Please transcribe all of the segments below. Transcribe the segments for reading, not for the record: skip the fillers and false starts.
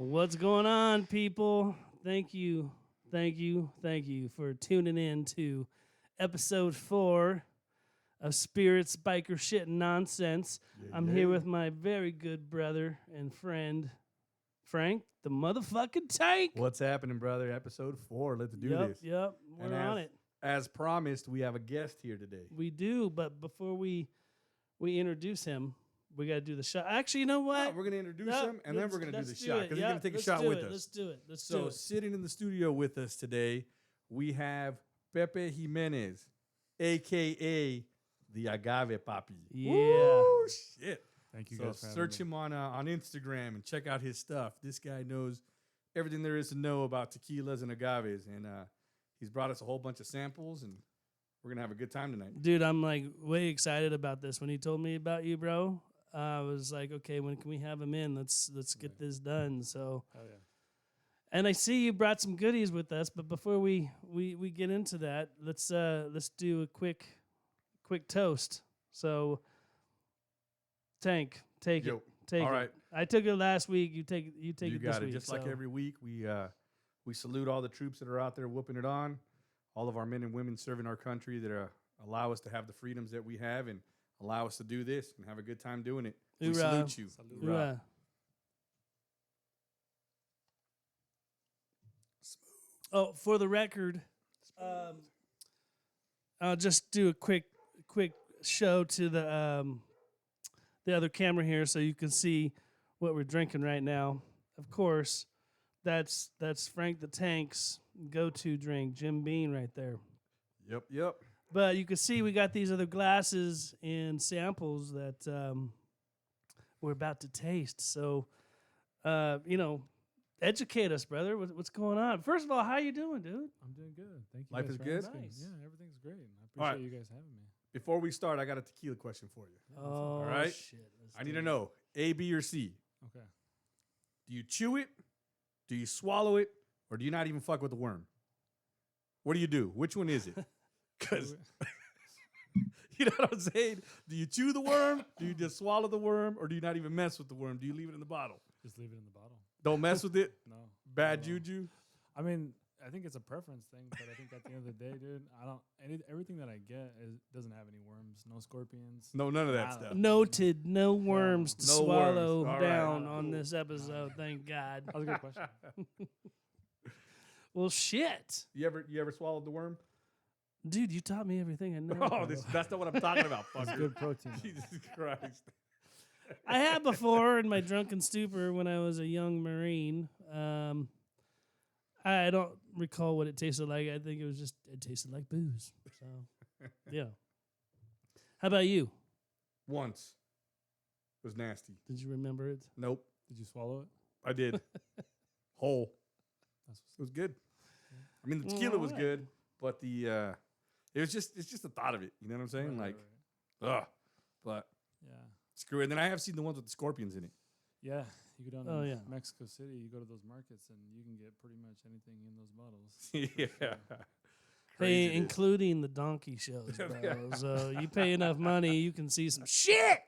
What's going on, people? Thank you, thank you for tuning in to episode 4 of Spirits, Biker Shit, and Nonsense. I'm here with my very good brother and friend, Frank, the motherfucking Tank. What's happening, brother? Episode 4. Let's do this. Yep, we're on it. As promised, we have a guest here today. We do, but before we introduce him, we got to do the shot. Actually, you know what? No, we're going to introduce him, and then we're going to do the shot, because he's going to take a shot with us. Let's do it. So, sitting in the studio with us today, we have Pepe Jimenez, a.k.a. the Agave Papi. Yeah. Woo, shit. Thank you So guys for having search me. him on Instagram and check out his stuff. This guy knows everything there is to know about tequilas and agaves, and he's brought us a whole bunch of samples, and we're going to have a good time tonight. Dude, I'm like way excited about this. When he told me about you, bro, I was like, okay, when can we have him in? Let's get this done. So, Oh, yeah. and I see you brought some goodies with us, but before we get into that, let's do a quick toast. So, Tank, take Yo. it. Take All it. right. I took it last week. You take You it this got it. week. Just like so. every week, we salute all the troops that are out there whooping it on, all of our men and women serving our country that allow us to have the freedoms that we have and allow us to do this and have a good time doing it. We Hoorah. salute you. Salute. Hoorah. Oh, for the record, I'll just do a quick show to the other camera here so you can see what we're drinking right now. Of course, that's Frank the Tank's go-to drink, Jim Beam right there. Yep. But you can see we got these other glasses and samples that we're about to taste. So, educate us, brother. What's going on? First of all, how you doing, dude? I'm doing good. Thank you. Life guys is for good? asking. Nice. Yeah, everything's great. I All appreciate right. you guys having me. Before we start, I got a tequila question for you. Yeah, Oh, right. shit. Let's I need do to it. know, A, B, or C. Okay. Do you chew it? Do you swallow it? Or do you not even fuck with the worm? What do you do? Which one is it? Because, you know what I'm saying? Do you chew the worm? Do you just swallow the worm? Or do you not even mess with the worm? Do you leave it in the bottle? Just leave it in the bottle. Don't mess with it? No. Bad No. juju? I mean, I think it's a preference thing, but I think at the end of the day, dude, everything that I get doesn't have any worms, no scorpions. No, none of that Nada. stuff. Noted. No worms to No swallow worms. All right. down Cool. on this episode. Thank God. That was a good question. Well, shit, You ever swallowed the worm? dude, you taught me everything I know. Oh, bro. that's not what I'm talking about, It's fucker. good protein. Jesus Christ. I have before in my drunken stupor when I was a young Marine. I don't recall what it tasted like. I think it tasted like booze. So, yeah. How about you? Once. It was nasty. Did you remember it? Nope. Did you swallow it? I did. Whole. That's It was good. I mean, the tequila was Alright. good, but it's just the thought of it. You know what I'm saying? right, Like, right. ugh. But Yeah. screw it. And then I have seen the ones with the scorpions in it. Yeah. You go down Oh, to yeah. Mexico City, you go to those markets, and you can get pretty much anything in those bottles. Yeah. Hey, Crazy it is. including the donkey shows, bro. So you pay enough money, you can see some shit.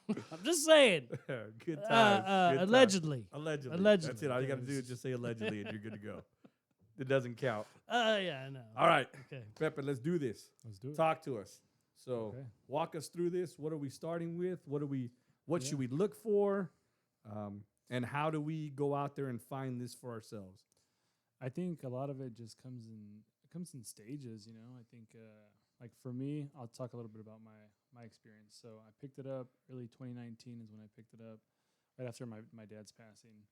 I'm just saying. Good times. Good times. Allegedly. Allegedly. Allegedly. That's it. All you got to do is just say allegedly, and you're good to go. It doesn't count. Yeah, I know. All right, Okay. Pepe, let's do this. Let's do it. Talk to us. So, Okay. walk us through this. What are we starting with? What Yeah. should we look for? And how do we go out there and find this for ourselves? I think a lot of it just comes in stages, you know. I think like for me, I'll talk a little bit about my experience. So I picked it up early 2019 is when I picked it up, right after my dad's passing,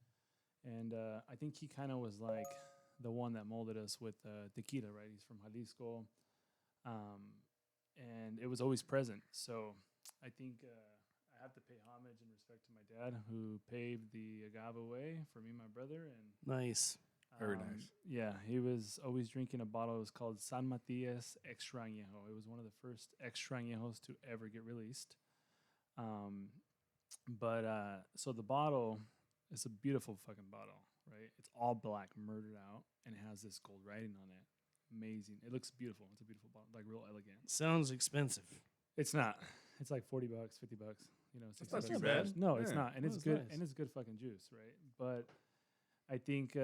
and I think he kind of was like the one that molded us with tequila, right? He's from Jalisco, and it was always present. So I think I have to pay homage and respect to my dad, who paved the agave way for me and my brother, and Nice. Very nice. Yeah, he was always drinking a bottle. It was called San Matias Extra Añejo. It was one of the first extra añejos to ever get released. So the bottle is a beautiful fucking bottle, right? It's all black, murdered out, and it has this gold writing on it. Amazing. It looks beautiful. It's a beautiful bottle, like real elegant. Sounds expensive. It's not. It's like $40, $50. You know, That's not $60 too dollars. bad. No, it's Yeah. not, and Oh, it's that's good, nice. and it's good fucking juice, right? But I think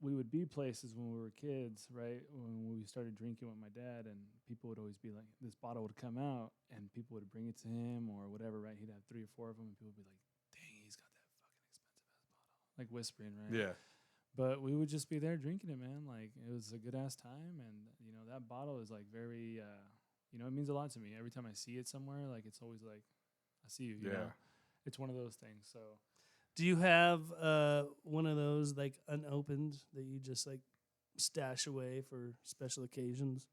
we would be places when we were kids, right? When we started drinking with my dad, and people would always be like, this bottle would come out, and people would bring it to him or whatever, right? He'd have 3 or 4 of them, and people would be like, dang, he's got that fucking expensive ass bottle. Like whispering, right? Yeah. But we would just be there drinking it, man. Like, it was a good ass time. And, you know, that bottle is like very, you know, it means a lot to me. Every time I see it somewhere, like, it's always like, I see you, you know? It's one of those things. So, Do you have one of those like unopened that you just like stash away for special occasions?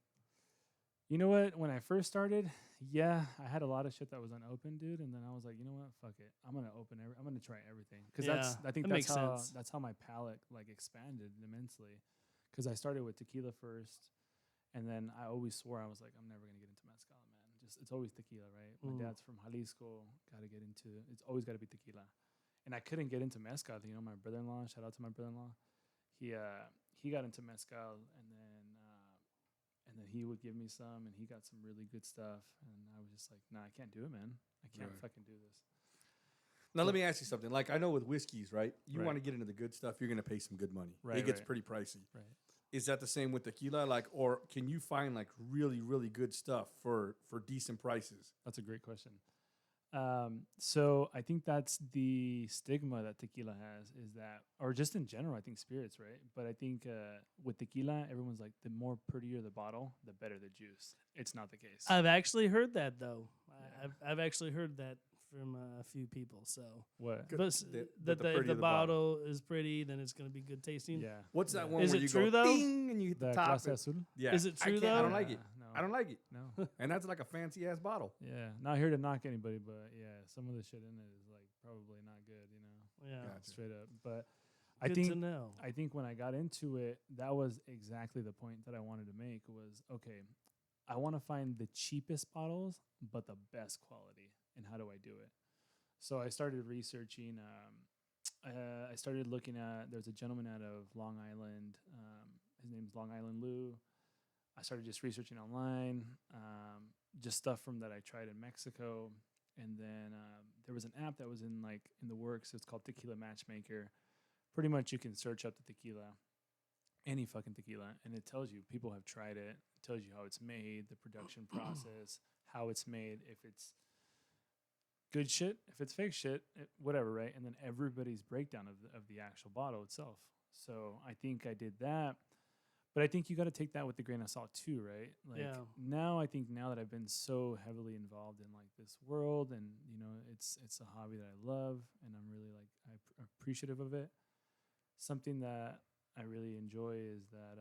you know what? When I first started, yeah, I had a lot of shit that was unopened, dude. And then I was like, you know what? Fuck it. I'm gonna I'm gonna try everything because I think that makes sense. that's how my palate like expanded immensely. Because I started with tequila first, and then I always swore I was like, I'm never gonna get into mezcal, man. Just it's always tequila, right? My dad's from Jalisco. Got to get into it's always got to be tequila, and I couldn't get into mezcal. You know, my brother-in-law. Shout out to my brother-in-law. He got into mezcal, and then he would give me some, and he got some really good stuff, and I was just like, nah, I can't do it, man. I can't fucking do this. Now, let me ask you something. Like, I know with whiskeys, right? You Right. want to get into the good stuff, you're going to pay some good money. Right, It gets right. pretty pricey. Right. Is that the same with tequila? Like, or can you find like really, really good stuff for decent prices? That's a great question. So I think that's the stigma that tequila has is that, or just in general, I think spirits, right? But I think with tequila, everyone's like, the more prettier the bottle, the better the juice. It's not the case. I've actually heard that though. Yeah. I've actually heard that from a few people. So, What? Good. but The prettier the the bottle is pretty, then it's going to be good tasting. Yeah. What's that Yeah. one Is where it you true, go though? ding and you hit the The top? Clase and- Azul? Yeah. Is it true, I can't- I though? don't like it. No. I don't like it. No. And that's like a fancy ass bottle. Yeah. Not here to knock anybody, but yeah, some of the shit in it is like probably not good, you know, Yeah. Gotcha. straight up. But Good I think to know. I think when I got into it, that was exactly the point that I wanted to make was, okay, I want to find the cheapest bottles, but the best quality. And how do I do it? So I started researching. I started looking at, there's a gentleman out of Long Island. His name's Long Island Lou. I started just researching online, just stuff from that I tried in Mexico. And then there was an app that was in the works. It's called Tequila Matchmaker. Pretty much you can search up the tequila, any fucking tequila, and it tells you people have tried it. It tells you how it's made, the production process, how it's made, if it's good shit, if it's fake shit, whatever, right? And then everybody's breakdown of the actual bottle itself. So I think I did that. But I think you got to take that with a grain of salt too, right? Like now that I've been so heavily involved in like this world, and you know, it's a hobby that I love, and I'm really like appreciative of it. Something that I really enjoy is that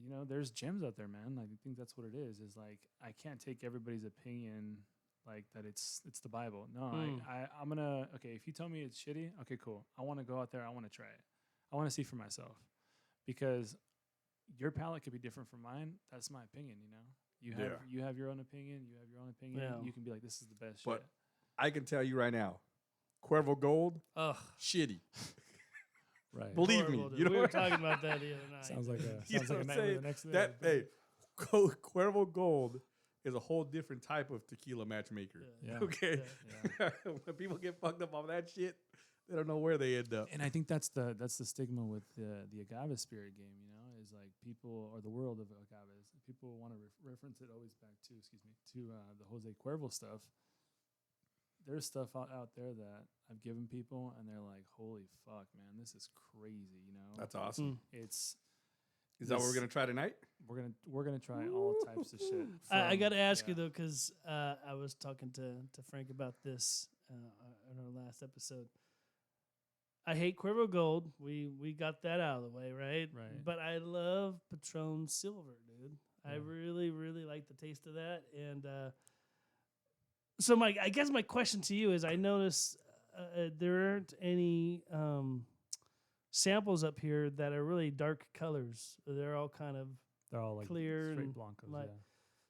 you know, there's gems out there, man. Like I think that's what it is. Is like I can't take everybody's opinion like that. It's the Bible. No, I'm gonna if you tell me it's shitty, okay, cool. I want to go out there. I want to try it. I want to see for myself. Because your palate could be different from mine. That's my opinion, you know. You have your own opinion. You have your own opinion. Yeah. You can be like, this is the best But shit. I can tell you right now, Cuervo Gold, Ugh. shitty. Right. Believe me, Horrible, dude. you know we were what talking about that the other night. Sounds like a You know what I'm nightmare saying? the next day. That hey, Cuervo Gold is a whole different type of tequila matchmaker. Yeah. Okay. Yeah. When people get fucked up on that shit, they don't know where they end up. And I think that's the stigma with the agave spirit game, you know, is like people, or the world of agaves, people want to reference it always back to, the Jose Cuervo stuff. There's stuff out there that I've given people, and they're like, holy fuck, man, this is crazy, you know? That's awesome. It's Is that what we're gonna try tonight? we're gonna try all types of shit. I got to ask you yeah. though, because I was talking to Frank about this in our last episode. I hate Cuervo Gold. We got that out of the way, right? Right. But I love Patron Silver, dude. I Yeah. really, really like the taste of that. And so I guess my question to you is, I notice there aren't any samples up here that are really dark colors. They're all kind of They're all like clear straight and blancos. light. Yeah.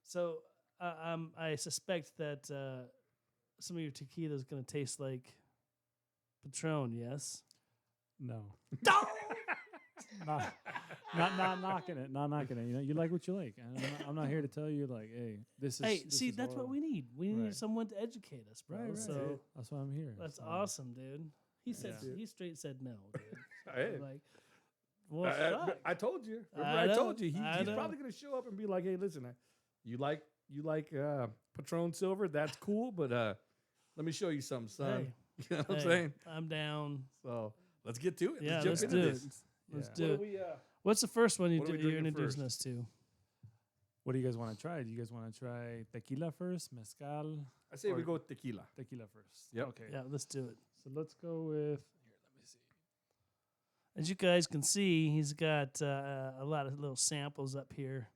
So I suspect that some of your tequila is going to taste like Patron, yes? No. not knocking it. Not knocking it. You know, you like what you like. And I'm not here to tell you like, hey, this is. Hey, this see, is that's what horrible. we need. We need Right. someone to educate us, bro. Right. So that's why I'm here. that's So, awesome, dude. He said Yeah. he straight said no. Dude. Hey. I'm like, well, fuck. I told you. I Remember, I know, told you. I He's know. probably gonna show up and be like, "Hey, listen, you like Patron Silver? That's cool, but let me show you something, son." Hey. You know what I'm Hey, saying? I'm down. So let's get to it. Yeah, let's let's jump do into it. this. Let's Yeah. do What it. do we, What's the first one what are we you're drinking introducing first? us to? What do you guys want to try? Do you guys want to try tequila first, mezcal? I say we Or- go with tequila. Tequila first. Yep. Okay. Yeah, let's do it. So let's go with. Here, let me see. As you guys can see, he's got a lot of little samples up here.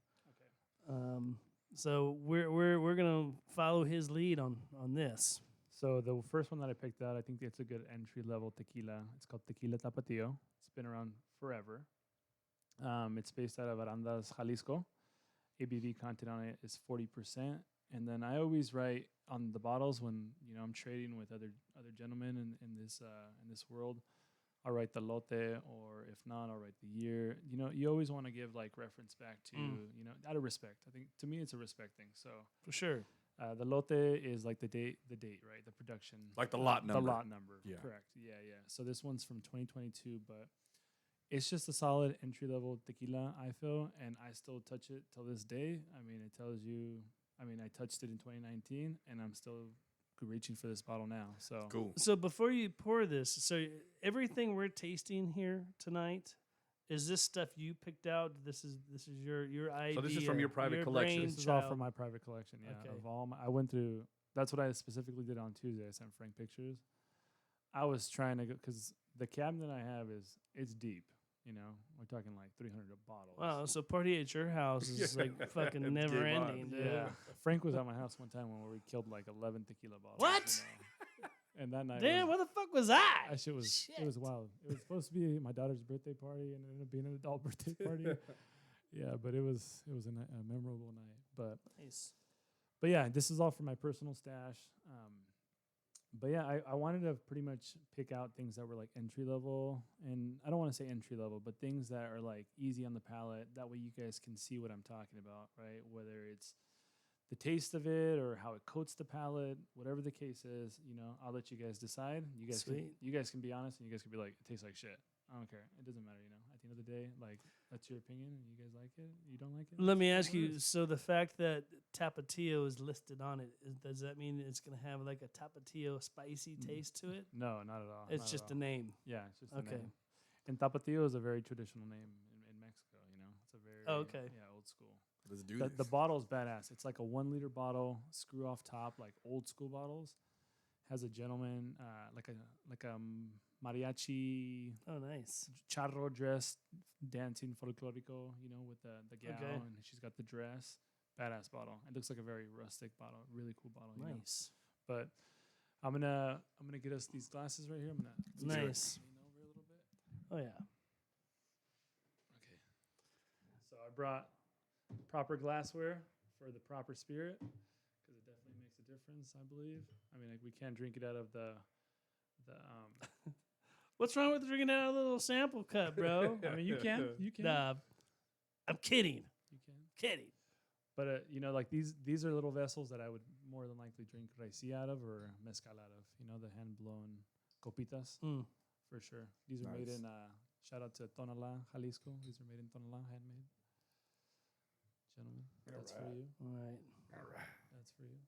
Okay. So we're gonna follow his lead on this. So the first one that I picked out, I think it's a good entry level tequila. It's called Tequila Tapatio. It's been around forever. It's based out of Arandas, Jalisco. ABV content on it is 40%. And then I always write on the bottles when I'm trading with other gentlemen in this world. I'll write the lote, or if not, I'll write the year. You always want to give like reference back to out of respect. I think to me it's a respect thing. So For sure. the lote is like the date, right? The production, Like the lot number. The lot number, Yeah. correct. Yeah. So this one's from 2022, but it's just a solid entry level tequila, I feel, and I still touch it till this day. I mean, it tells you. I mean, I touched it in 2019, and I'm still reaching for this bottle now. So Cool. So before you pour this, so everything we're tasting here tonight, is this stuff you picked out? This is your idea. So this is from your private collection. this is all brainchild. from my private collection. Yeah, Okay. of all I went through. That's what I specifically did on Tuesday. I sent Frank pictures. I was trying to go because the cabinet I have it's deep. We're talking like 300 bottles. Wow, so party at your house is like fucking It never gave on. ending, dude. Yeah, Frank was at my house one time when we killed like 11 tequila bottles. What? And that night, Damn, was, where the fuck was I? that shit was Shit. it was wild. It was supposed to be my daughter's birthday party, and it ended up being an adult birthday party. Yeah, but it was a memorable night. Nice. But yeah, this is all for my personal stash. But yeah, I wanted to pretty much pick out things that were like entry level, and I don't want to say entry level, but things that are like easy on the palate. That way you guys can see what I'm talking about, right? Whether it's the taste of it or how it coats the palate, whatever the case is, I'll let you guys decide. You guys can be honest, and you guys can be like, it tastes like shit. I don't care. It doesn't matter, At the end of the day, like that's your opinion, and you guys like it. You don't like it. Let me that's ask what it you, is. so the fact that Tapatio is listed on it, does that mean it's going to have like a Tapatio spicy taste to it? No, not at all. It's not at just all. a name. Yeah, it's just Okay. a name. And Tapatio is a very traditional name in Mexico. It's a very Okay. old school. Let's do The this. bottle's badass. It's like a 1 liter bottle, screw off top, like old school bottles. Has a gentleman, like a mariachi Oh, nice. charro dress, dancing folklorico, with the gal, Okay. and she's got the dress. Badass bottle. It looks like a very rustic bottle, really cool bottle. Nice. But I'm gonna get us these glasses right here. I'm gonna Nice. lean over a little bit. Oh, yeah. Okay. So I brought proper glassware for the proper spirit because it definitely makes a difference, I believe. I mean, like we can't drink it out of the What's wrong with drinking out of a little sample cup, bro? I mean, you can. Nah, I'm kidding. You can. Kidding. But like these are little vessels that I would more than likely drink raicilla out of or mezcal out of. The hand blown copitas Mm. for sure. These are made Nice. in shout out to Tonalá, Jalisco. These are made in Tonalá, handmade. Gentlemen, that's for Alright. you. All right. All right. That's for you.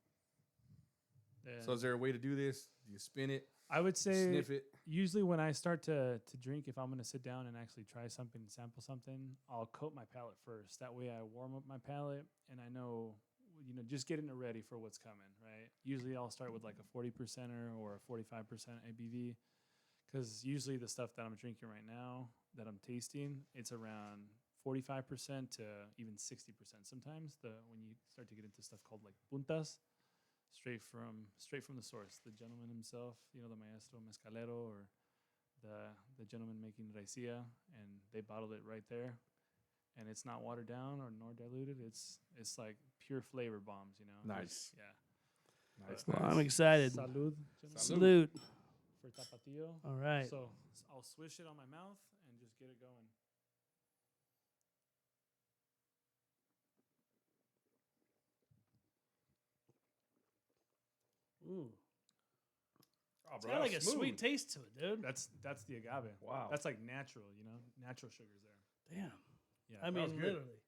So is there a way to do this? Do you spin it, I would say sniff it? usually when I start to drink, if I'm going to sit down and actually try something, sample something, I'll coat my palate first. That way I warm up my palate and I know, just getting it ready for what's coming, right? Usually I'll start with like a 40%er or a 45% ABV because usually the stuff that I'm drinking right now that I'm tasting, it's around 45% to even 60% sometimes. When you start to get into stuff called like puntas, straight from the source, the gentleman himself, the maestro mezcalero or the gentleman making raicilla, and they bottled it right there, and it's not watered down or nor diluted. It's like pure flavor bombs, Nice. Yeah. Nice. Well, nice. I'm excited. Salud, gentlemen, Salute. for Tapatio. All right. So I'll swish it on my mouth and just get it going. Mm. Wow, It's got like a sweet taste to it, dude. That's the agave. Wow. That's like natural, natural sugars there. Damn. Yeah. I was mean, good. literally.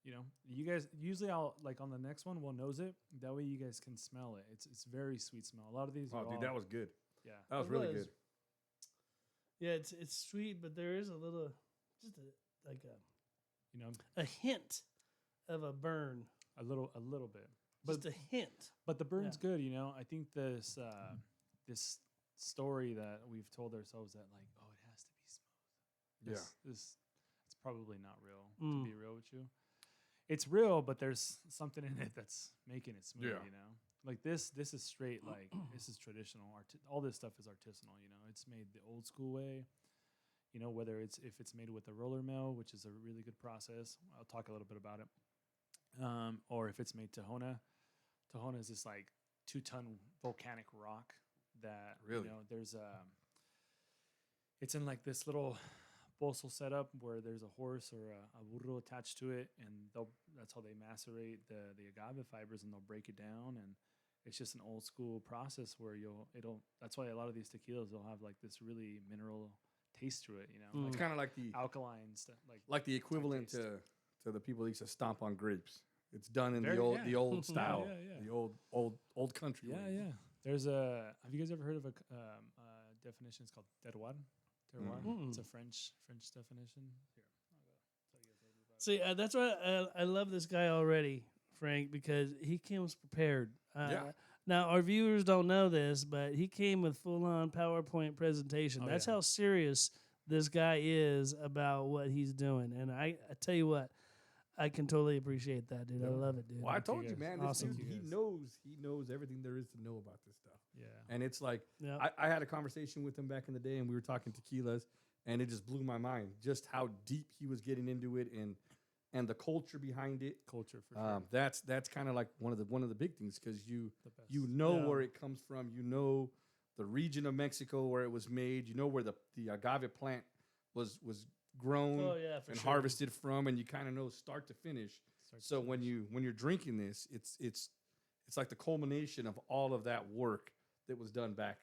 Yeah. You guys usually I'll like on the next one we'll nose it. That way you guys can smell it. It's very sweet smell. A lot of these. Oh, are dude, all, that was good. yeah. That was It really was. good. Yeah, it's sweet, but there is a little, just You know, a hint of a burn. a little bit. Just a hint. But the burn's good. I think this this story that we've told ourselves that like it has to be smooth. This it's probably not real. To be real with you, it's real, but there's something in it that's making it smooth. Yeah. Like this is straight. Like this is traditional. All this stuff is artisanal. It's made the old school way. Whether if it's made with a roller mill, which is a really good process. I'll talk a little bit about it. Or if it's made Tahona. Tahona is this like 2-ton volcanic rock that Really? There's it's in like this little bolsal setup where there's a horse or a burro attached to it, and that's how they macerate the agave fibers, and they'll break it down, and it's just an old school process where that's why a lot of these tequilas will have like this really mineral taste to it, It's kind of like the alkaline stuff, the equivalent taste. to the people that used to stomp on grapes. It's done in Very- the old style, yeah. the old country. Yeah, way. yeah. There's have you guys ever heard of a definition? It's called terroir. Terroir. Mm. It's a French definition. Here, I'll go tell you guys a little bit about it. See, that's why I love this guy already, Frank, because he comes prepared. Yeah. Now, our viewers don't know this, but he came with full-on PowerPoint presentation. Oh, That's yeah. how serious this guy is about what he's doing. And I tell you what, I can totally appreciate that, dude. I love it, dude. Well, I Thank you told you, guys. man. Awesome. This dude, Thank you he knows everything there is to know about this stuff. Yeah. And it's like Yeah. I had a conversation with him back in the day, and we were talking tequilas, and it just blew my mind just how deep he was getting into it and the culture behind it. Culture for sure. That's kind of like one of the big things, because The best. you know Yeah. where it comes from, you know the region of Mexico where it was made, you know where the agave plant was grown Oh, yeah, for and sure. harvested from, and you kind of know start to finish. Start to So when finish. you're drinking this, it's like the culmination of all of that work that was done back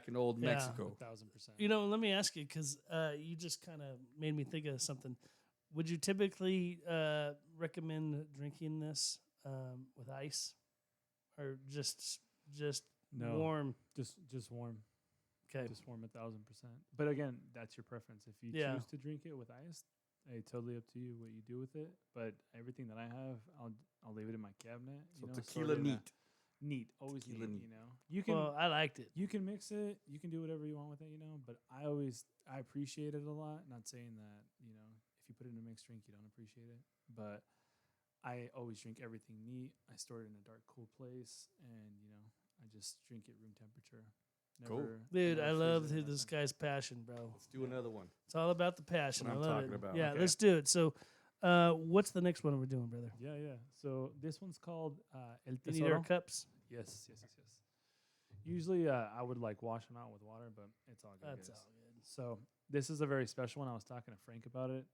in old Yeah. Mexico. 1,000%. Let me ask you, because you just kind of made me think of something. Would you typically recommend drinking this with ice, or just No. warm? Just warm. Okay. Just warm 1,000%. But again, that's your preference. If you Yeah. choose to drink it with ice, hey, totally up to you what you do with it. But everything that I have, I'll leave it in my cabinet. So stored tequila in a- neat. Neat, always Tequila neat. neat. You can Well, I liked it. you can mix it. You can do whatever you want with it. But I appreciate it a lot. Not saying that if you put it in a mixed drink, you don't appreciate it. But I always drink everything neat. I store it in a dark, cool place, and I just drink it room temperature. Cool. Dude, never I freeze love it or this nothing. guy's passion, bro. Let's do another one. It's all about the passion. What I I'm love talking it. about. Yeah, Okay. let's do it. So, what's the next one we're doing, brother? Yeah. So this one's called El You need our Tesoro. cups. Yes. Usually, I would like wash them out with water, but it's all good. That's guys. all good. So this is a very special one. I was talking to Frank about it.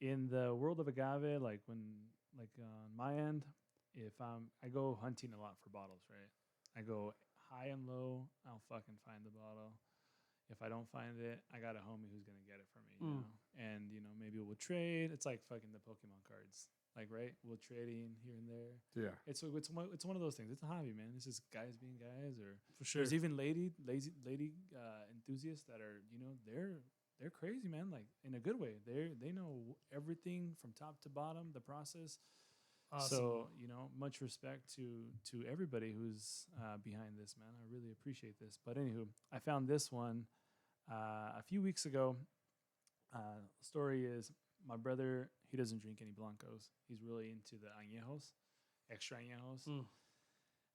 In the world of agave, like on my end, if I go hunting a lot for bottles, right? I go high and low. I'll fucking find the bottle. If I don't find it, I got a homie who's gonna get it for me. And maybe we'll trade. It's like fucking the Pokemon cards, like right? We'll trading here and there. Yeah. It's one of those things. It's a hobby, man. It's just guys being guys, or For sure. there's even lady enthusiasts that are they're crazy, man. Like in a good way. They know everything from top to bottom, the process. Awesome. So much respect to everybody who's behind this, man. I really appreciate this. But anywho, I found this one a few weeks ago. Story is my brother. He doesn't drink any blancos. He's really into the añejos, extra añejos. Mm.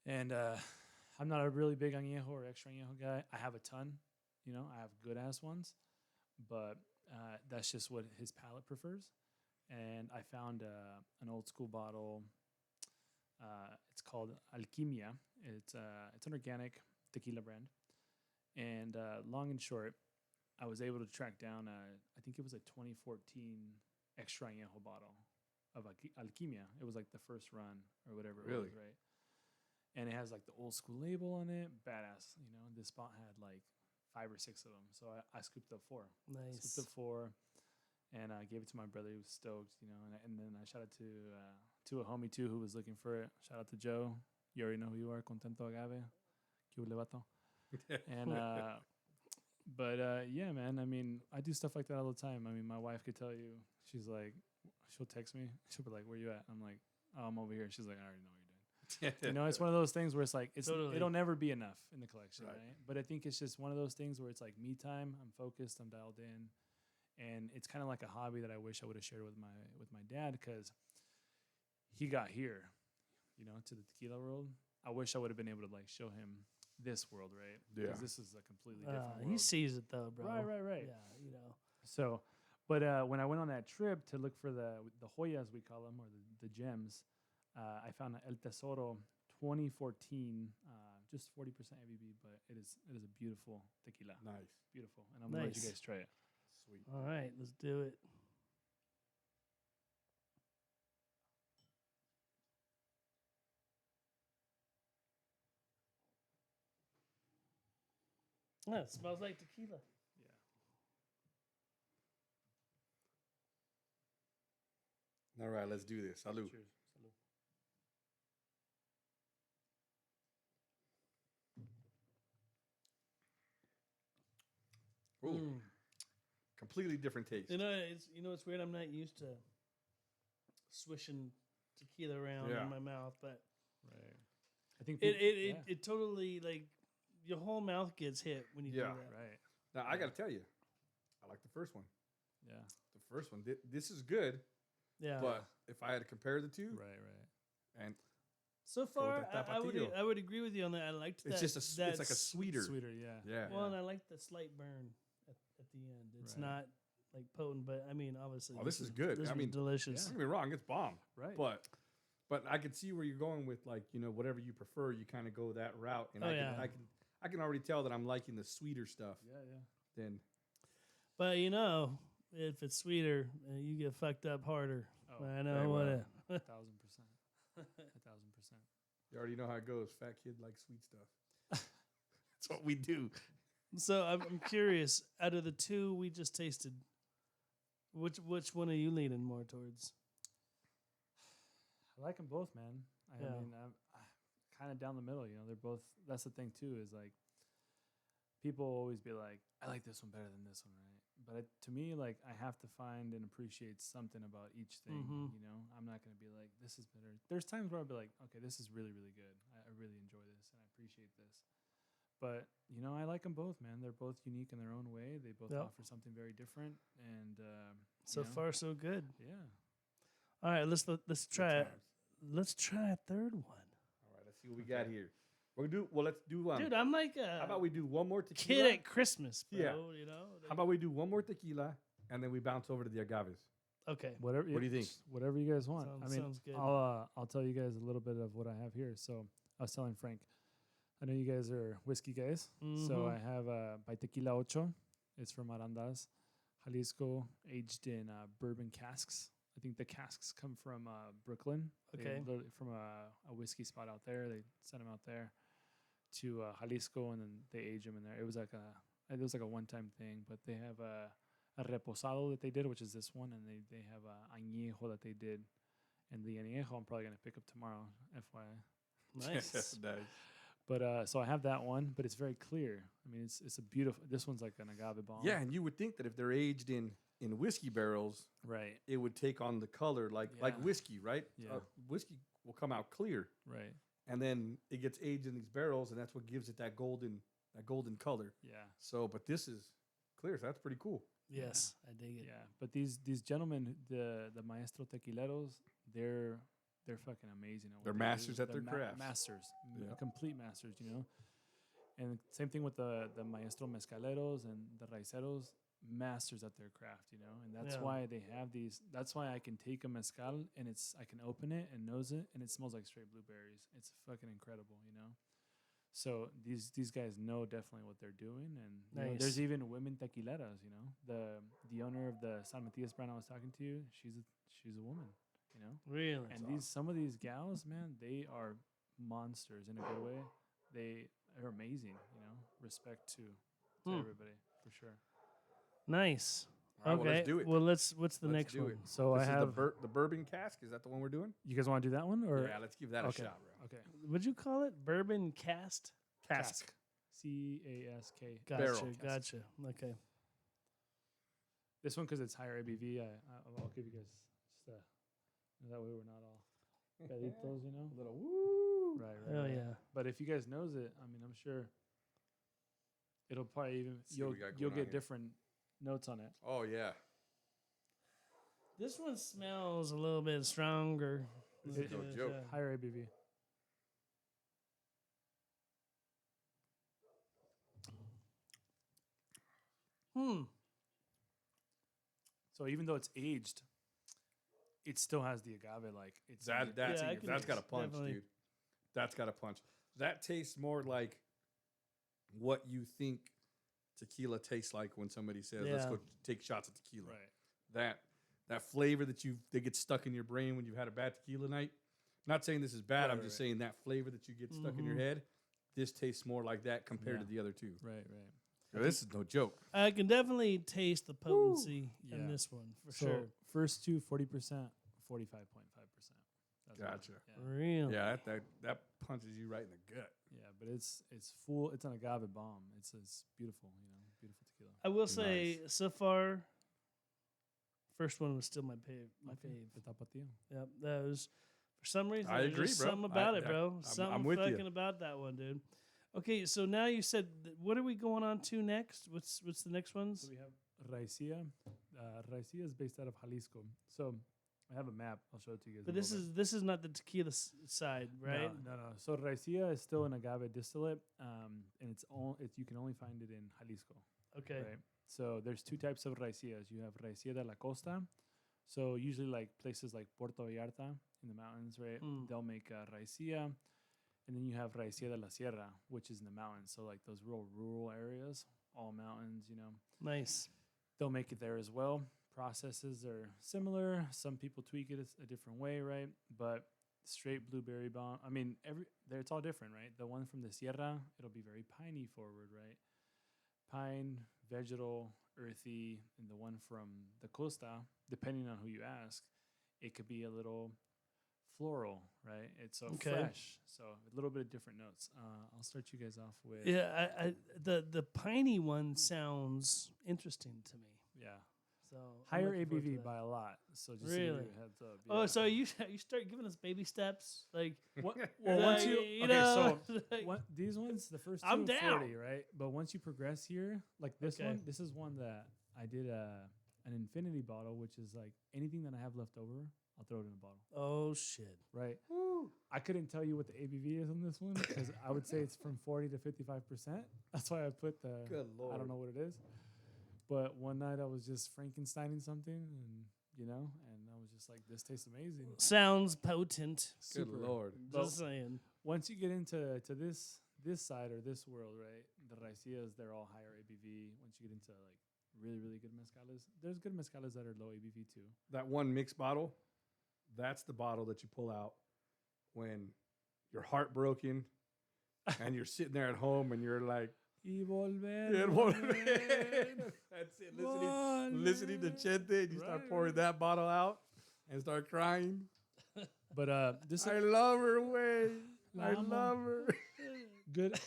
And I'm not a really big añejo or extra añejo guy. I have a ton. I have good ass ones, but that's just what his palate prefers. And I found an old school bottle. It's called Alquimia. It's an organic tequila brand. And long and short, I was able to track down, I think it was a 2014 extra añejo bottle of Alquimia. It was like the first run or whatever it Really? was, right? and it has like the old school label on it. Badass, you know. This spot had like 5 or 6 of them, so I scooped up 4. Nice. Scooped up 4, and I gave it to my brother. He was stoked, you know. And then I shot it to a homie too who was looking for it. Shout out to Joe. You already know who you are. Contento Agave. Que huele, vato. And yeah, man. I mean, I do stuff like that all the time. I mean, my wife could tell you. She's like, she'll text me. She'll be like, "Where you at?" I'm like, "Oh, I'm over here." She's like, "I already know what you're doing." You know, it's one of those things where it's like Totally. it'll never be enough in the collection, Right. right? But I think it's just one of those things where it's like me time. I'm focused. I'm dialed in, and it's kind of like a hobby that I wish I would have shared with my dad because he got here, you know, to the tequila world. I wish I would have been able to like show him this world, right? Yeah. Because this is a completely different world. He sees it though, bro. Right. Yeah, you know. So, but when I went on that trip to look for the Hoyas, we call them, or the gems, I found El Tesoro 2014, just 40% ABV, but it is a beautiful tequila. Nice. Beautiful. And I'm going to let you Nice. guys try it. Sweet. All right, let's do it. Yeah, it smells like tequila. Yeah. All right, let's do this. Salud. Cheers. Salud. Ooh, Mm. completely different taste. It's weird. I'm not used to swishing tequila around Yeah. in my mouth, but Right. I think it totally like your whole mouth gets hit when you Yeah. do that. right. Now, I got to tell you, I like the first one. Yeah. The first one, this is good, Yeah. but if I had to compare the two, Right. and So with far, that I would tapatio. I would agree with you on that. I liked that. it's just it's like a sweeter. Sweeter, yeah. Yeah. Well, and I like the slight burn at the end. It's Right. not like potent, but I mean, obviously, Oh, this is good. This I was mean, delicious. Don't get me wrong, it's bomb. Right. But I can see where you're going with, like, you know, whatever you prefer, you kind of go that route, and Oh, I can already tell that I'm liking the sweeter stuff. Yeah. Then But if it's sweeter, you get fucked up harder. Oh, I know very what. well. 1,000%. 1,000%. you already know how it goes. Fat kid likes sweet stuff. That's what we do. So I'm curious. Out of the two we just tasted, which one are you leaning more towards? I like them both, man. I Yeah. mean, I'm kind of down the middle. You know, they're both. That's the thing too. Is like people always be like, "I like this one better than this one," right? But to me, like, I have to find and appreciate something about each thing. Mhm. You know, I'm not gonna be like, "This is better." There's times where I'll be like, "Okay, this is really, really good. I really enjoy this and I appreciate this." But I like them both, man. They're both unique in their own way. They both Yep. offer something very different, and So far, so good. yeah. All right, let's try Good it. times. Let's try a third one, All right, let's see what we got here. We're gonna do. Well, let's do one. dude. I'm like How a about we do one more kid tequila? at Christmas, bro. Yeah. You know. How about we do one more tequila, and then we bounce over to the agaves? Okay. Whatever. What do you think? Whatever you guys want. Sounds good. I'll tell you guys a little bit of what I have here. So I was telling Frank, I know you guys are whiskey guys. So Mhm. I have by Tequila Ocho. It's from Arandas, Jalisco, aged in bourbon casks. I think the casks come from Brooklyn. Okay. From a whiskey spot out there. They sent them out there to Jalisco, and then they age them in there. It was like a one-time thing, but they have a reposado that they did, which is this one, and they have a añejo that they did, and the añejo I'm probably gonna pick up tomorrow, FYI. Nice. Nice. But so I have that one, but it's very clear. I mean, it's a beautiful. This one's like an agave bomb. Yeah, and you would think that if they're aged in whiskey barrels, Right. it would take on the color like Yeah. whiskey, right? Yeah. Whiskey will come out clear, Right. and then it gets aged in these barrels, and that's what gives it that golden color. Yeah. So, but this is clear, so that's pretty cool. Yes, I dig it. Yeah. But these gentlemen, the maestro tequileros, they're fucking amazing. At what They're they masters do. at their crafts. Masters, Yeah. complete masters. And same thing with the maestro mezcaleros and the raiceros, masters at their craft. And that's Yeah. why they have these. That's why I can take a mezcal and I can open it and nose it, and it smells like straight blueberries. It's fucking incredible. So these guys know definitely what they're doing, and Nice. there's even women tequileras. The owner of the San Matias brand I was talking to you, she's a woman. Really. And some of these gals, man, they are monsters in a good way. They are amazing. Respect to everybody for sure. Nice. All right, well, Okay. let's do it. Well, what's the Let's next do one? it. So This I is have. the bourbon cask. Is that the one we're doing? You guys want to do that one or Yeah, let's give that a okay? shot, bro. Okay. What'd you call it? Bourbon cast? Cask. CASK. Gotcha. Barrel. Gotcha. Okay. This one because it's higher ABV. I'll give you guys just that way we're not all peditos, A little woo. Right. Hell right. yeah. But if you guys knows it, I mean, I'm sure it'll probably even See what we got you'll going on get here. different notes on it. Oh yeah. This one smells a little bit stronger. This is no joke. Higher ABV. So even though it's aged, it still has the agave like it's That's Yeah, I can that's got a punch, definitely- dude. That's got a punch. That tastes more like what you think tequila tastes like when somebody says, "Let's Yeah. go take shots of tequila." right. That flavor that gets stuck in your brain when you've had a bad tequila night. Not saying this is bad. I'm Right, just right. saying that flavor that you get stuck in your Mhm. head. This tastes more like that compared to Yeah. the other two. Right. So this is no joke. I can definitely taste the potency in Yeah. this one for So sure. first two 40%, 45.5%. Gotcha. Yeah. Really? Yeah, that punches you right in the gut. Yeah, but it's full. It's an agave bomb. It's beautiful. Beautiful tequila. I will say, so far, first one was still my fave. My fave. The tapatio. Yep, that was for some reason. I there's agree, just bro. Something about it, bro. I'm Something with you. fucking about that one, dude. Okay, so now you said, what are we going on to next? What's the next ones? So we have Raicilla. Raicilla is based out of Jalisco. So I have a map. I'll show it to you guys. But in a little this is not the tequila side, bit. right? No. So Raicilla is still an agave distillate, and you can only find it in Jalisco. Okay. Right. So there's two types of raicillas. You have raicilla de la costa. So usually like places like Puerto Vallarta in the mountains, right? Mm. They'll make raicilla. And then you have raicilla de la sierra, which is in the mountains. So like those real rural areas, all mountains, Nice. They'll make it there as well. Processes are similar. Some people tweak it a different way, right? But straight blueberry bomb. I mean, it's all different, right? The one from the sierra, it'll be very piney forward, right? Pine, vegetal, earthy, and the one from the costa, depending on who you ask, it could be a little floral, right? It's so Okay. fresh, so a little bit of different notes. I'll start you guys off with Yeah, the piney one sounds interesting to me. yeah. So I'm Higher looking forward to ABV that. by a lot. So just to give Really? you a heads up. Oh, yeah. so you start giving us baby steps, like Well, once you okay, know, so like- these ones, the first two I'm are down. 40, right? But once you progress here, like this Okay. one, this is one that I did an infinity bottle, which is like anything that I have left over, I'll throw it in a bottle, oh shit. right? I couldn't tell you what the ABV is on this one because I would say it's from 40 to 55%. That's why I put the. Good Lord. I don't know what it is. But one night I was just Frankensteining something, and I was just like, this tastes amazing. Sounds potent. Good Super. Lord. Just saying. Once you get into this side or this world, right? The raicillas, they're all higher ABV. Once you get into like really, really good mezcales, there's good mezcales that are low ABV too. That one mixed bottle, that's the bottle that you pull out when you're heartbroken and you're sitting there at home and you're like, Y volver. "Yeah, volver." That's it. Listening to Chente, and you start Right. pouring that bottle out and start crying. But this I love her way. I Llama. love her.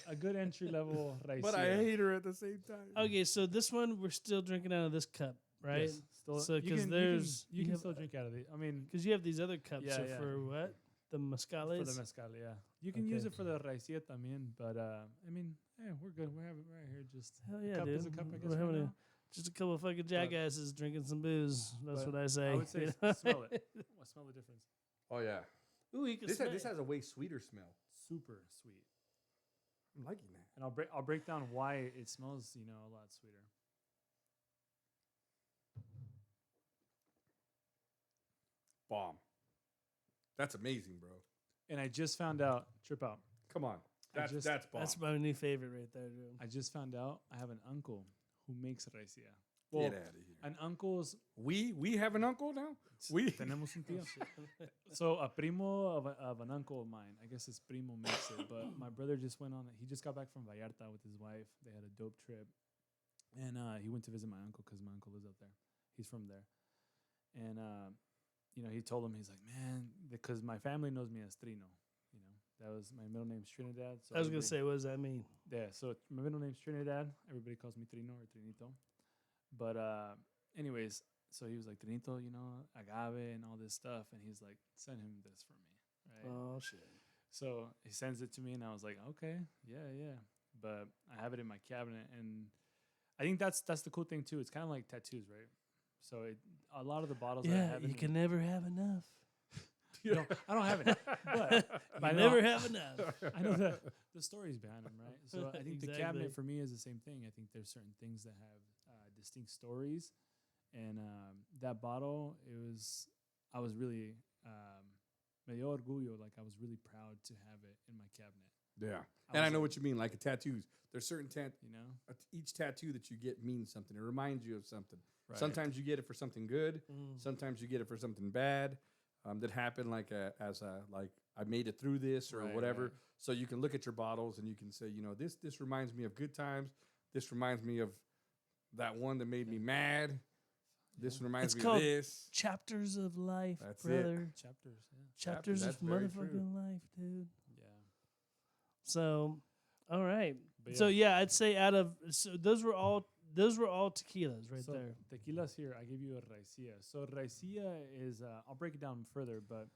a good entry level raicilla. But I hate her at the same time. Okay, so this one we're still drinking out of this cup, right? Yes, still, So, you 'cause can- there's- you you can have- still drink out of it. I mean, Because you have these other cups Yeah, are yeah. for what? The mezcales. for the mezcal, yeah. You can use Okay. it for the raicilla también, but I mean, we're good. We're right here. Just Hell a yeah, cup dude. is a cup, I guess. We're having Right a- now. just a couple of fucking jackasses drinking some booze. That's but what I say. I would say you know? smell it. Smell the difference. Oh, yeah. Ooh, you can This smell has a way sweeter smell. Super sweet. I'm liking that. And I'll break down why it smells, a lot sweeter. Bomb. That's amazing, bro. And I just found out, trip out. Come on. That's bomb. That's my new favorite right there, dude. I just found out I have an uncle who makes raicilla. Well, Get out of here. an uncle's. We have an uncle now? We Tenemos un tío. So a primo of an uncle of mine. I guess his primo makes it. But my brother just went on. He just got back from Vallarta with his wife. They had a dope trip, and he went to visit my uncle because my uncle lives out there. He's from there, and you know, he told him, he's like, man, because my family knows me as Trino. You know, that was my middle name's Trinidad. So I was gonna everybody- say, what does that mean? Yeah, so my middle name's Trinidad. Everybody calls me Trino or Trinito. But anyways, so he was like, Trinito, you know, agave and all this stuff. And he's like, send him this for me. Right. Oh shit. So he sends it to me and I was like, okay, yeah. But I have it in my cabinet. And I think that's the cool thing too. It's kind of like tattoos, right? So a lot of the bottles that I Yeah, have you in can never have enough. you know, I don't have it. But You I know- never have enough. I know the stories behind them, right? So I think the Exactly. cabinet for me is the same thing. I think there's certain things that have distinct stories, and that bottle, I was really me dio orgullo, like I was really proud to have it in my cabinet. Yeah. I And I was know like, what you mean, like a tattoos. There's certain you know, each tattoo that you get means something. It reminds you of something. right. Sometimes you get it for something good. Mm. Sometimes you get it for something bad that happened, like like I made it through this or Right, whatever. right. So you can look at your bottles and you can say, you know, this reminds me of good times. This reminds me of that one that made me mad. This Yeah. reminds It's me called of this. Chapters of life, That's it. brother. Chapters, yeah, Chapters of That's very true. motherfucking life, dude. yeah. So, all right. But So yeah, I'd say out of those were all tequilas right so there. Tequila's here. I give you a raicilla. So raicilla is I'll break it down further, but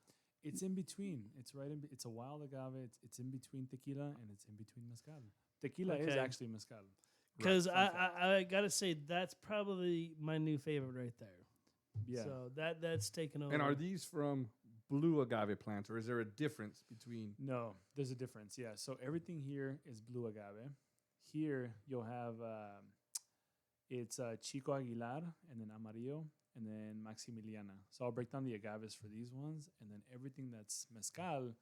it's in between. It's right in. It's a wild agave. It's in between tequila and it's in between mezcal. Tequila is Okay. actually mezcal. Because Fun fact. I gotta say that's probably my new favorite right there. Yeah. So that's taken over. And are these from blue agave plants, or is there a difference between? No, there's a difference. Yeah. So everything here is blue agave. Here you'll have it's Chico Aguilar and then Amarillo and then Maximiliana. So I'll break down the agaves for these ones, and then everything that's mezcal.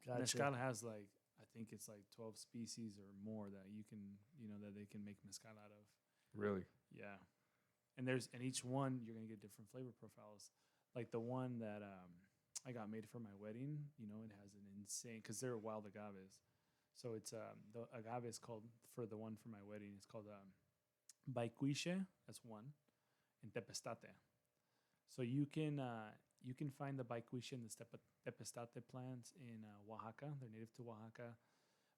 Gotcha. Mezcal has like I think it's like 12 species or more that you can that they can make mezcal out of. Really? Yeah. And each one you're gonna get different flavor profiles. Like the one that I got made for my wedding, it has an insane because they're wild agaves. So it's the agave is called for the one for my wedding. It's called Baicuiche. That's one, and Tepestate. So you can find the Baicuiche and the Tepestate plants in Oaxaca. They're native to Oaxaca.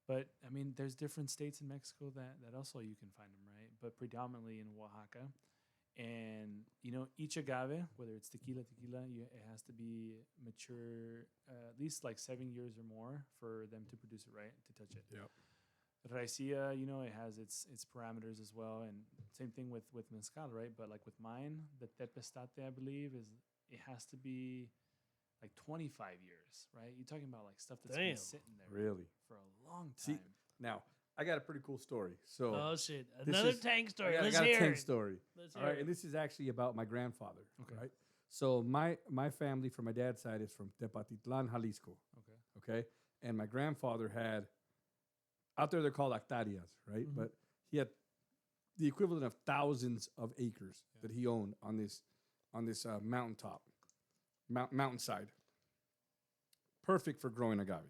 But I mean, there's different states in Mexico that also you can find them, right? But predominantly in Oaxaca. And each agave, whether it's tequila, it has to be mature at least like 7 years or more for them to produce it, right? To touch it. Yep. Raicilla, it has its parameters as well, and same thing with mezcal, right? But like with mine, the Tepestate, I believe, it has to be like 25 years, right? You're talking about like stuff that's Damn. been sitting there Really? for a long See, time. Now, I got a pretty cool story. So Oh shit! this Another is- tank I story. got, I Let's got a hear tank it. story. Let's All hear right, it. and this is actually about my grandfather. Okay. Right. So my family from my dad's side is from Tepatitlan, Jalisco. Okay. Okay, and my grandfather had out there they're called hectáreas, right? Mhm. But he had the equivalent of thousands of acres that he owned on this mountaintop, mountainside. Perfect for growing agave.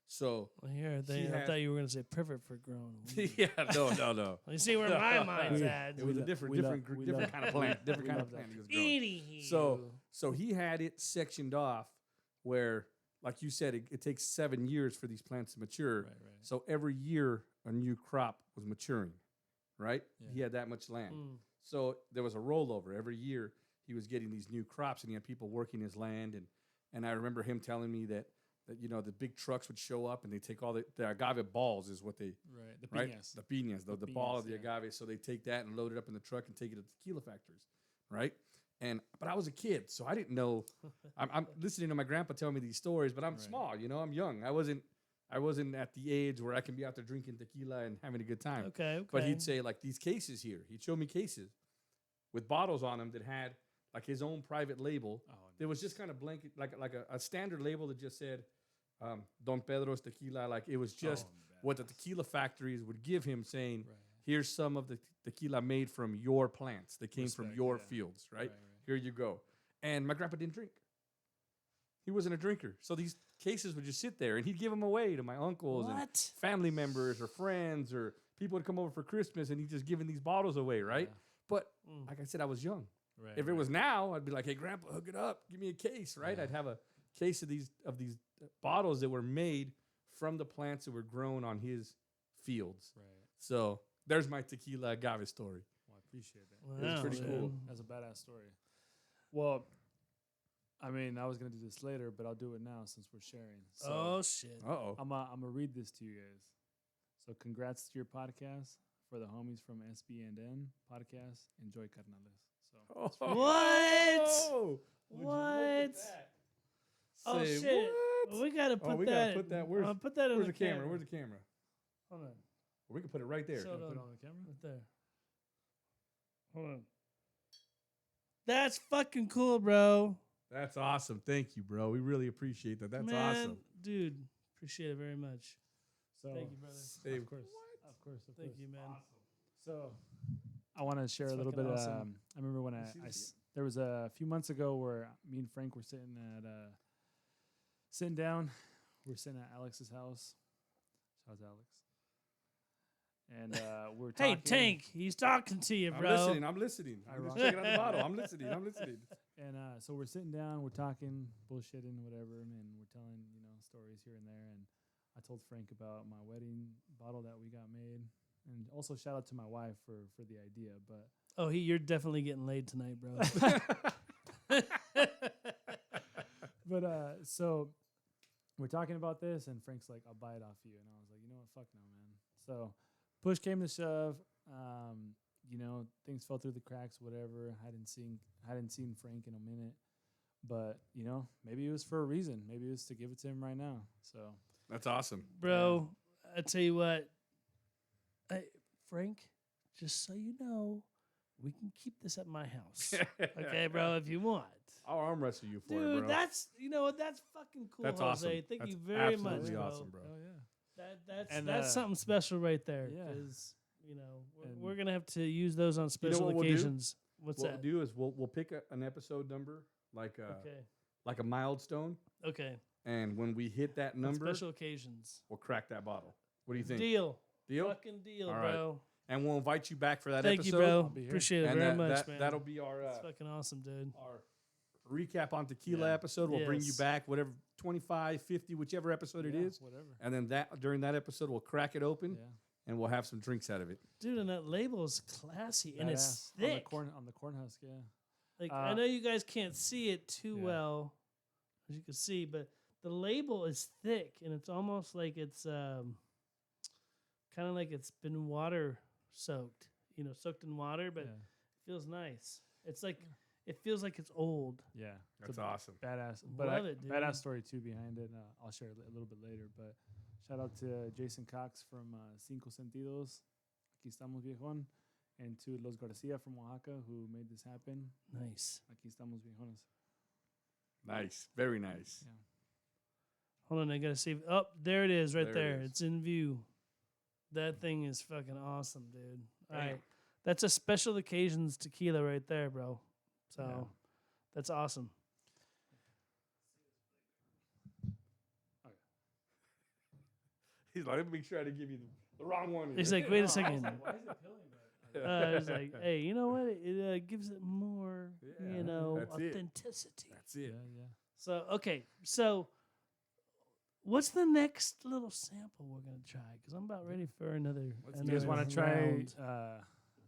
So Well, here, he I had- thought you were gonna say perfect for growing. weed. yeah, no. You see where my mind's at. It was a lo- different we love- different we different love- kind of plant, different we kind love of that. plant he was growing. Anywho. So he had it sectioned off where, like you said, it takes 7 years for these plants to mature. Right. So every year a new crop was maturing, right? Yeah. He had that much land. Mm. So there was a rollover. Every year he was getting these new crops and he had people working his land. And I remember him telling me that the big trucks would show up and they take all the agave balls is what they, Right. The right? piñas. The piñas, the ball of the piñas, yeah. agave. So they take that and load it up in the truck and take it to the tequila factories, right? But I was a kid, so I didn't know. I'm listening to my grandpa tell me these stories, but I'm Right. small, I'm young. I wasn't at the age where I can be out there drinking tequila and having a good time. Okay. But he'd say like these cases here. He'd show me cases with bottles on them that had like his own private label. Oh, There was just kind of blanket, like a standard label that just said Don Pedro's Tequila. Like it was just Oh, what the tequila factories would give him, saying Right. here's some of the tequila made from your plants that came from Respect, your yeah. fields, right? Here you go. And my grandpa didn't drink. He wasn't a drinker. So these cases would just sit there, and he'd give them away to my uncles and What? family members or friends, or people would come over for Christmas, and he's just giving these bottles away, right? Yeah. But Mm. like I said, I was young. Right. If it was now, I'd be like, "Hey, Grandpa, hook it up. Give me a case, right?" Yeah. I'd have a case of these bottles that were made from the plants that were grown on his fields. Right. So there's my tequila agave story. Well, I appreciate that. Wow, It's pretty man. cool. That's a badass story. Well, I mean, I was gonna do this later, but I'll do it now since we're sharing. So Oh shit. Uh-oh. I'm gonna read this to you guys. So congrats to your podcast for the homies from SB&N podcast. Enjoy carnales. So What? Would you look at What? that? Oh Say shit. what? Well, we gotta put we that. gotta put that. Where's, put that in where's the the camera? camera. Where's the camera? Hold on. We can put it right there. So- Put Hold it on. on the camera. Right there. Hold on. That's fucking cool, bro. That's awesome. Thank you, bro. We really appreciate that. That's Man, awesome. dude. Appreciate it very much. So Thank you, brother. Say Of course. Of course. Of Thank course. you, man. So I want to share That's a little bit. fucking awesome. I remember when there was a few months ago where me and Frank were sitting down. We were sitting at Alex's house. How's Alex? And we were talking. Hey, Tank, he's talking to you, I'm bro. listening. I'm listening. I'm just Ironic. checking out the bottle. I'm listening. I'm listening. And so we're sitting down, we're talking, bullshitting, whatever, and we're telling stories here and there. And I told Frank about my wedding bottle that we got made, and also shout out to my wife for the idea. But Oh, you're definitely getting laid tonight, bro. So we're talking about this, and Frank's like, "I'll buy it off you," and I was like, "You know what? Fuck no, man." So push came to shove. Things fell through the cracks. Whatever. Hadn't seen Frank in a minute, but maybe it was for a reason. Maybe it was to give it to him right now. So That's awesome. Bro, I tell you what. Hey, Frank, just so you know, we can keep this at my house. Okay, bro, if you want. I'll arm wrestle you for it, Dude, bro. that's that's fucking cool, That's Jose. awesome. Thank That's you very much, absolutely bro. awesome, bro. oh yeah. That's And, something special right there. yeah. Because And- we're gonna have to use those on special what we'll do? occasions. What's what that? we'll do is we'll pick an episode number like Okay. like a milestone, Okay. and when we hit that On number, special occasions. we'll crack that bottle. What do you think? Deal. Deal? Fucking deal, All right. bro. And we'll invite you back for that Thank episode. you, bro. be here. Appreciate it And very much, that, man. that'll be our It's fucking awesome, dude. recap on tequila Yeah. episode. We'll bring you Yes. back, whatever, 25, 50, whichever episode it Yeah, is. whatever. And then during that episode, we'll crack it open Yeah. and we'll have some drinks out of it. Dude, and that label is classy and it's Badass. thick. on the corn husk. Yeah. Like I know you guys can't see it too Yeah. well, as you can see, but the label is thick and it's almost like it's kind of like it's been water soaked, soaked in water, but yeah. it feels nice. It's like it feels like it's old. Yeah. It's That's a awesome. badass. But Love it, dude. badass story too behind it. I'll share it a little bit later. But shout out to Jason Cox from Cinco Sentidos. Aquí estamos, viejón. And to Los Garcia from Oaxaca who made this happen. Nice. Aquí estamos, viejones. Nice. Very nice. Yeah. Hold on, I gotta see. Oh, there it is, right There it there. is. It's in view. That thing is fucking awesome, dude. All Damn. right, that's a special occasions tequila right there, bro. So Yeah. that's awesome. He's like, let me make sure I didn't give you the wrong one. He's like, wait a second. Why is it killing me? It's like, hey, you know what? It gives it more, Yeah, that's it. authenticity. That's Yeah, it. yeah. So okay, so what's the next little sample we're gonna try? Because I'm about ready for another. Let's You guys do want another to try round.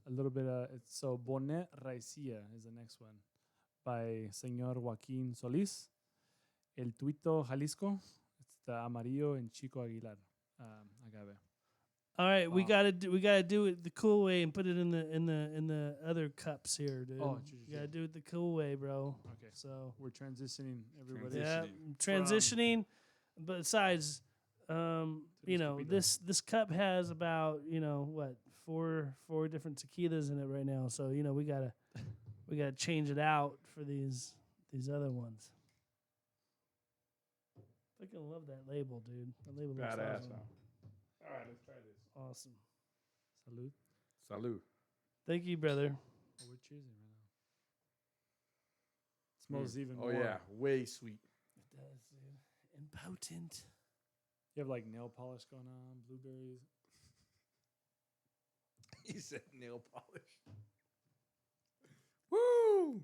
a little bit of so Bonnet Raicilla is the next one by Señor Joaquín Solís. El Tuito Jalisco. It's the Amarillo and Chico Aguilar agave. All right, we Wow. gotta do it the cool way and put it in the other cups here, dude. Oh, You gotta do it the cool way, bro. Okay. So We're transitioning everybody. yeah, Transitioning. transitioning. Besides, Tequila. this cup has about what four different tequilas in it right now. So we gotta change it out for these other ones. I fucking love that label, dude. That label looks Badass. awesome. All right, let's try this. Awesome. Salud. Salud. Thank you, brother. Oh, we're cheersing right now. Smells even Oh more. yeah, way sweet. It does, dude. And potent. You have like nail polish going on, blueberries. He said nail polish. Woo!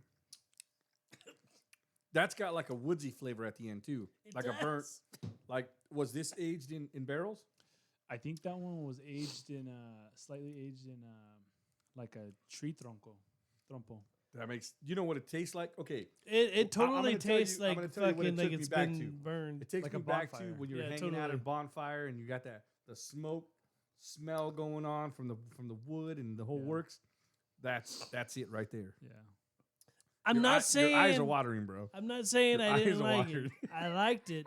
That's got like a woodsy flavor at the end too, It like does. a burnt. Like, was this aged in barrels? I think that one was aged in slightly aged in like a tree trompo. That makes you know what it tastes like. Okay, It I'm totally gonna tell tastes you- I'm like gonna tell you what it fucking like took me it's back been to. burned. it takes Like me a back to bonfire. when you're Yeah, hanging out at totally. a bonfire and you got the smoke smell going on from the wood and the whole Yeah. works. That's it right there. Yeah. I'm not saying your eyes are watering, bro. I'm not saying Your I eyes didn't are like watering. it. I liked it.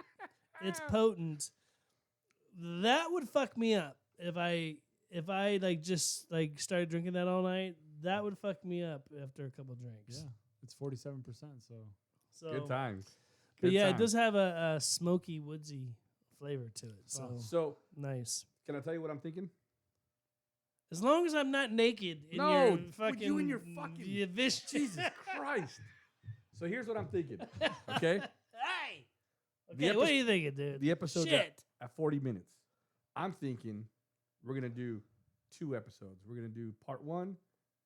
It's potent. That would fuck me up if I like just like started drinking that all night. That would fuck me up after a couple drinks. Yeah. It's 47%. So Good times. But Good yeah, it times. does have a smoky, woodsy flavor to it. So So nice. can I tell you what I'm thinking? As long as I'm not naked in No, your would fucking you and your fucking- Jesus Christ. So here's what I'm thinking. Okay, Hey. The Okay, what epi- are you thinking, dude? the episode's Shit. at 40 minutes. I'm thinking we're gonna do 2 episodes. We're gonna do part 1,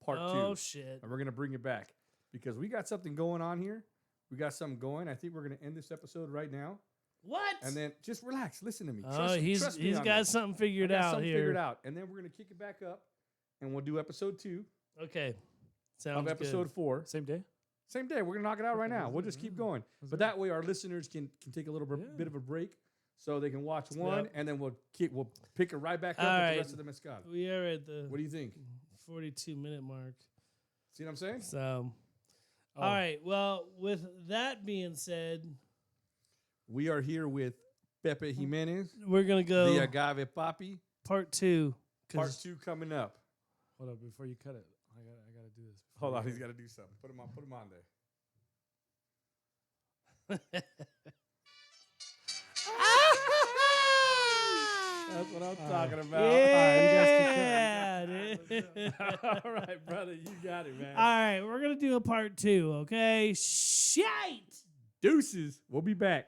part 2. Oh shit. And we're going to bring it back because we got something going on here. We got something going. I think we're going to end this episode right now. What? And then just relax. Listen to me. Oh, Trust me he's on got this. something I figured got out something here. figured out. And then we're going to kick it back up and we'll do episode 2 Okay. Sounds of episode good. 4. same day? Same day. We're going to knock it out right Okay, now. let's We'll do it, just keep yeah. going. Let's But do it. that way our listeners can take a little Yeah. bit of a break so they can watch one Yep. and then we'll pick it right back up All with right. the rest of the mezcal. We are at the What do you think? 42-minute mark. See what I'm saying? So, Oh, all right. Well, with that being said, We are here with Pepe Jimenez, we're gonna go the Agave Papi. part 2. 'cause Part 2 coming up. Hold up before you cut it. I gotta do this. Hold on, he's got to do something. Put him on there. That's what I'm talking about. Yeah, dude. All right, brother, you got it, man. All right, we're gonna do a part 2. Okay. Shite. Deuces. We'll be back.